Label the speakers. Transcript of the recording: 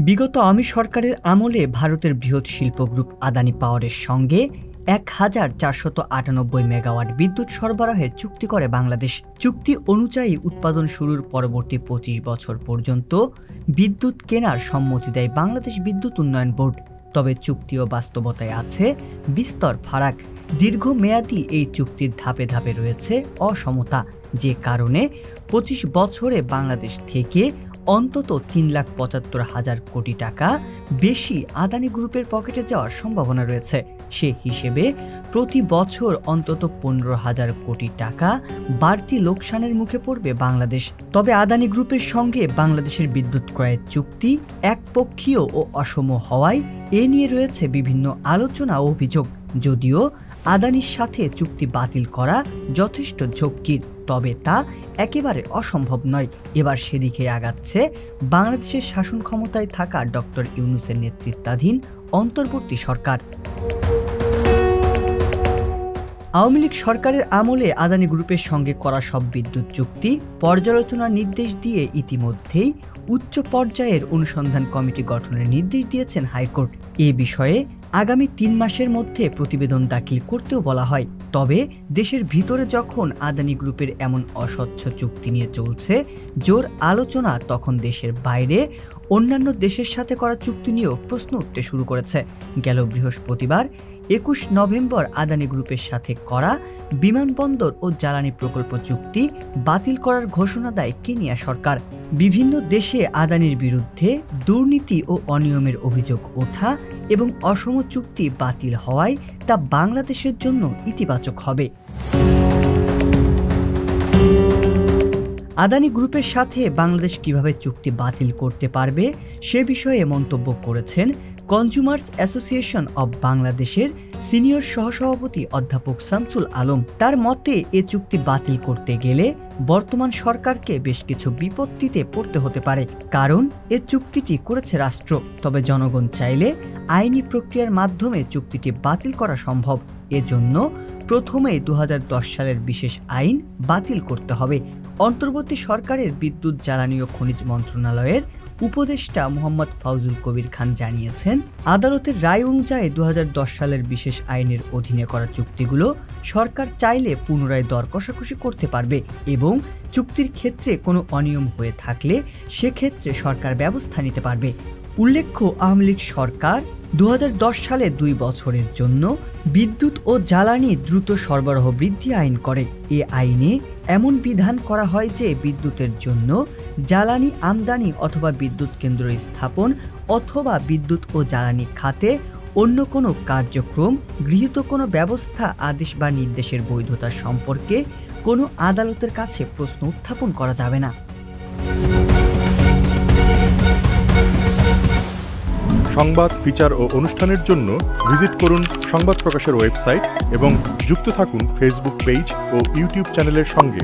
Speaker 1: বিগত আওয়ামী সরকারের আমলে ভারতের বৃহৎ শিল্প গ্রুপ আদানি পাওয়ারের সঙ্গে ১,৪৯৮ মেগাওয়াট বিদ্যুৎ সরবরাহের চুক্তি করে বাংলাদেশ। চুক্তি অনুযায়ী উৎপাদন শুরুর পরবর্তী ২৫ বছর পর্যন্ত বিদ্যুৎ কেনার সম্মতি দেয় বাংলাদেশ বিদ্যুৎ উন্নয়ন বোর্ড। তবে চুক্তি ও বাস্তবতায় আছে বিস্তর ফারাক। দীর্ঘমেয়াদী এই চুক্তির ধাপে ধাপে রয়েছে অসমতা, যে কারণে ২৫ বছরে বাংলাদেশ থেকে অন্তত ৩,৭৫,০০০ কোটি টাকা বেশি আদানি গ্রুপের পকেটে যাওয়ার সম্ভাবনা রয়েছে। সে হিসেবে প্রতি বছর অন্তত ১৫,০০০ কোটি টাকা বাড়তি লোকসানের মুখে পড়বে বাংলাদেশ। তবে আদানি গ্রুপের সঙ্গে বাংলাদেশের বিদ্যুৎ ক্রয়ের চুক্তি একপক্ষীয় ও অসম হওয়ায় এ নিয়ে রয়েছে বিভিন্ন আলোচনা ও অভিযোগ। যদিও আদানির সাথে চুক্তি বাতিল করা যথেষ্ট ঝক্কির, তবে তা একেবারে অসম্ভব নয়। এবার সেদিকে আগাচ্ছে বাংলাদেশের শাসন ক্ষমতায় থাকা ডক্টর ইউনূসের নেতৃত্বাধীন অন্তর্বর্তী সরকার। আওয়ামী লীগ সরকারের আমলে আদানি গ্রুপের সঙ্গে করা সব বিদ্যুৎ চুক্তি পর্যালোচনার নির্দেশ দিয়ে ইতিমধ্যেই উচ্চ পর্যায়ের অনুসন্ধান কমিটি গঠনের নির্দেশ দিয়েছেন হাইকোর্ট। এ বিষয়ে আগামী ৩ মাসের মধ্যে প্রতিবেদন দাখিল করতেও বলা হয়। তবে দেশের ভিতরে যখন আদানি গ্রুপের এমন অস্বচ্ছ চুক্তি নিয়ে চলছে জোর আলোচনা, তখন দেশের বাইরে অন্যান্য দেশের সাথে করা চুক্তি নিয়েও প্রশ্ন উঠতে শুরু করেছে। গেল বৃহস্পতিবার ২১ নভেম্বর আদানি গ্রুপের সাথে করা বিমানবন্দর ও জ্বালানি প্রকল্প চুক্তি বাতিল করার ঘোষণা দেয় কেনিয়া সরকার। বিভিন্ন দেশে আদানির বিরুদ্ধে দুর্নীতি ও অনিয়মের অভিযোগ ওঠা এবং অসম চুক্তি বাতিল হওয়ায় তা বাংলাদেশের জন্য ইতিবাচক হবে। আদানি গ্রুপের সাথে বাংলাদেশ কিভাবে চুক্তি বাতিল করতে পারবে সে বিষয়ে মন্তব্য করেছেন কনজিউমার্স অ্যাসোসিয়েশন অব বাংলাদেশের সিনিয়র সহসভাপতি অধ্যাপক শামসুল আলম। তার মতে এ চুক্তি বাতিল করতে গেলে বর্তমান সরকারকে বেশ কিছু বিপত্তিতে পড়তে হতে পারে, কারণ এ চুক্তিটি করেছে রাষ্ট্র। তবে জনগণ চাইলে আইনি প্রক্রিয়ার মাধ্যমে চুক্তিটি বাতিল করা সম্ভব। এজন্য প্রথমে ২০১০ সালের বিশেষ আইন বাতিল করতে হবে। অন্তর্বর্তী সরকারের বিদ্যুৎ, জ্বালানি ও খনিজ মন্ত্রণালয়ের উপদেষ্টা মোহাম্মদ ফাউজুল কবির খান জানিয়েছেন, আদালতের রায় অনুযায়ী ২০১০ সালের বিশেষ আইনের অধীনে করা চুক্তিগুলো সরকার চাইলে পুনরায় দর কষাকষি করতে পারবে এবং চুক্তির ক্ষেত্রে কোনো অনিয়ম হয়ে থাকলে সেক্ষেত্রে সরকার ব্যবস্থা নিতে পারবে। উল্লেখ্য, আওয়ামী লীগ সরকার ২০১০ সালে ২ বছরের জন্য বিদ্যুৎ ও জ্বালানি দ্রুত সরবরাহ বৃদ্ধি আইন করে। এ আইনে এমন বিধান করা হয় যে বিদ্যুতের জন্য জ্বালানি আমদানি অথবা বিদ্যুৎ কেন্দ্র স্থাপন অথবা বিদ্যুৎ ও জ্বালানি খাতে অন্য কোনো কার্যক্রম, গৃহীত কোনো ব্যবস্থা, আদেশ বা নির্দেশের বৈধতা সম্পর্কে কোনো আদালতের কাছে প্রশ্ন উত্থাপন করা যাবে না।
Speaker 2: সংবাদ, ফিচার ও অনুষ্ঠানের জন্য ভিজিট করুন সংবাদ প্রকাশের ওয়েবসাইট এবং যুক্ত থাকুন ফেসবুক পেজ ও ইউটিউব চ্যানেলের সঙ্গে।